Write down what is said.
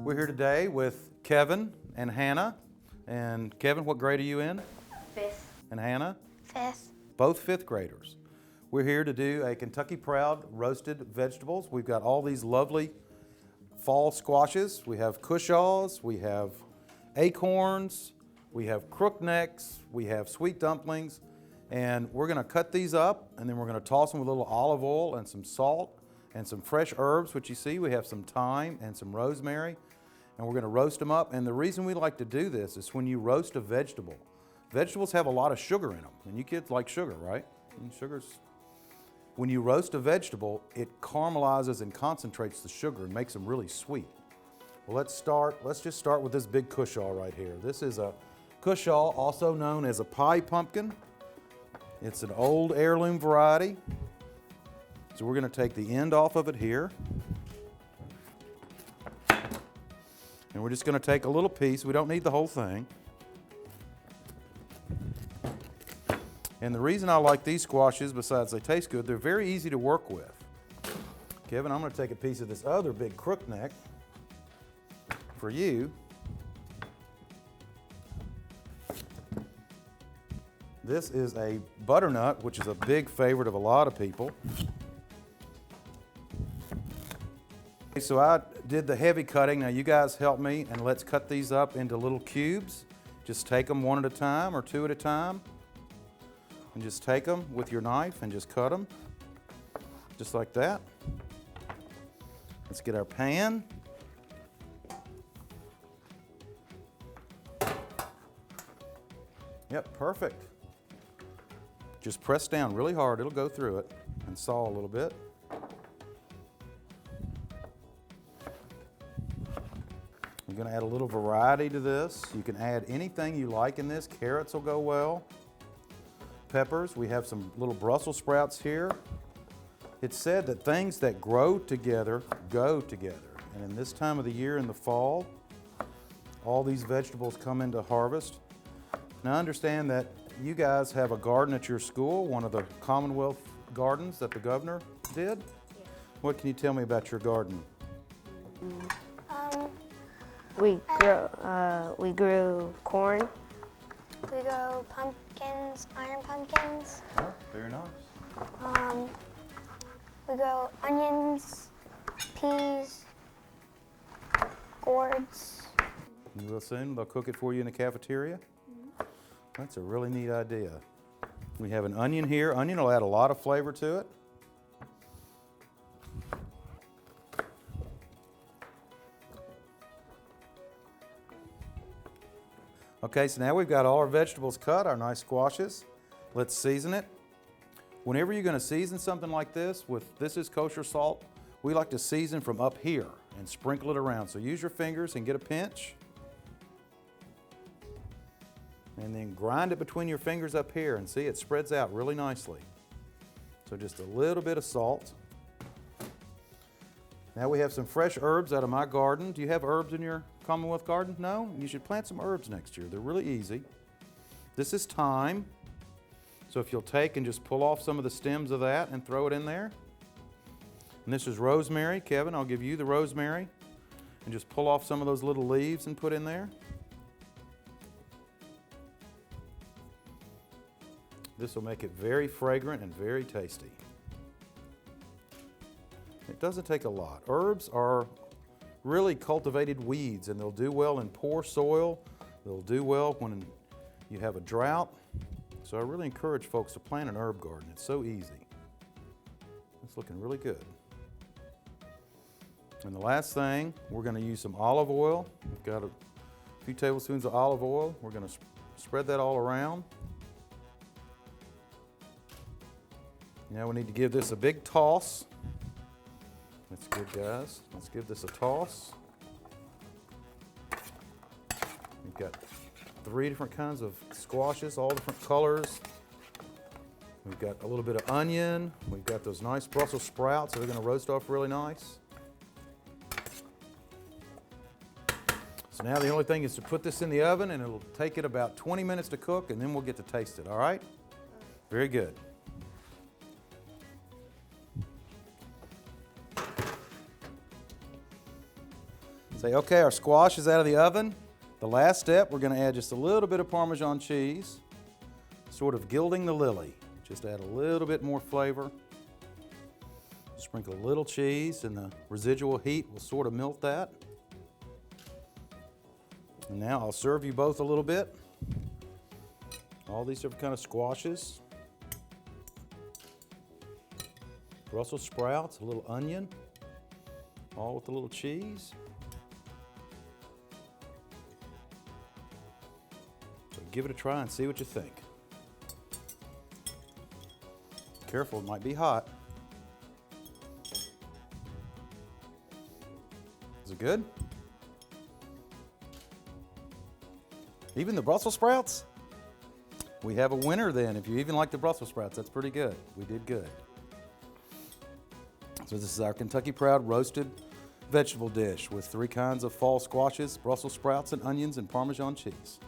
We're here today with Kevin and Hannah. And Kevin, what grade are you in? Fifth. And Hannah? Fifth. Both fifth graders. We're here to do a Kentucky Proud roasted vegetables. We've got all these lovely fall squashes. We have cushaws, we have acorns, we have crooknecks, we have sweet dumplings, and we're gonna cut these up and then we're gonna toss them with a little olive oil and some salt and some fresh herbs, which you see we have some thyme and some rosemary, and we're gonna roast them up. And the reason we like to do this is when you roast a vegetable, vegetables have a lot of sugar in them, and you kids like sugar, right? And when you roast a vegetable, it caramelizes and concentrates the sugar and makes them really sweet. Well, let's just start with this big cushaw right here. This is a cushaw, also known as a pie pumpkin. It's an old heirloom variety. So we're gonna take the end off of it here. And we're just gonna take a little piece. We don't need the whole thing. And the reason I like these squashes, besides they taste good, they're very easy to work with. Kevin, I'm gonna take a piece of this other big crookneck for you. This is a butternut, which is a big favorite of a lot of people. So I did the heavy cutting. Now you guys help me and let's cut these up into little cubes. Just take them one at a time or two at a time. And just take them with your knife and just cut them. Just like that. Let's get our pan. Yep, perfect. Just press down really hard, it'll go through it, and saw a little bit. You're gonna add a little variety to this. You can add anything you like in this. Carrots will go well. Peppers, we have some little Brussels sprouts here. It's said that things that grow together go together. And in this time of the year in the fall, all these vegetables come into harvest. Now understand that you guys have a garden at your school, one of the Commonwealth gardens that the governor did. Yeah. What can you tell me about your garden? We grew corn. We grow pumpkins, iron pumpkins. Oh, very nice. We grow onions, peas, gourds. You will soon. They'll cook it for you in the cafeteria. That's a really neat idea. We have an onion here. Onion will add a lot of flavor to it. Okay, so now we've got all our vegetables cut, our nice squashes. Let's season it. Whenever you're gonna season something like this, this is kosher salt, we like to season from up here and sprinkle it around. So use your fingers and get a pinch. And then grind it between your fingers up here and see it spreads out really nicely. So just a little bit of salt. Now we have some fresh herbs out of my garden. Do you have herbs in your Commonwealth garden? No? You should plant some herbs next year. They're really easy. This is thyme. So if you'll take and just pull off some of the stems of that and throw it in there. And this is rosemary. Kevin, I'll give you the rosemary. And just pull off some of those little leaves and put in there. This will make it very fragrant and very tasty. It doesn't take a lot. Herbs are really cultivated weeds, and they'll do well in poor soil. They'll do well when you have a drought. So I really encourage folks to plant an herb garden. It's so easy. It's looking really good. And the last thing, we're going to use some olive oil. We've got a few tablespoons of olive oil. We're going to spread that all around. Now we need to give this a big toss. That's good, guys. Let's give this a toss. We've got 3 different kinds of squashes, all different colors. We've got a little bit of onion. We've got those nice Brussels sprouts that are going to roast off really nice. So now the only thing is to put this in the oven, and it'll take it about 20 minutes to cook, and then we'll get to taste it, all right? Very good. Say, okay, our squash is out of the oven. The last step, we're going to add just a little bit of Parmesan cheese, sort of gilding the lily. Just add a little bit more flavor. Sprinkle a little cheese, and the residual heat will sort of melt that. And now I'll serve you both a little bit. All these different kind of squashes. Brussels sprouts, a little onion, all with a little cheese. So give it a try and see what you think. Careful, it might be hot. Is it good? Even the Brussels sprouts? We have a winner then. If you even like the Brussels sprouts, that's pretty good. We did good. So this is our Kentucky Proud roasted vegetable dish with 3 kinds of fall squashes, Brussels sprouts and onions and Parmesan cheese.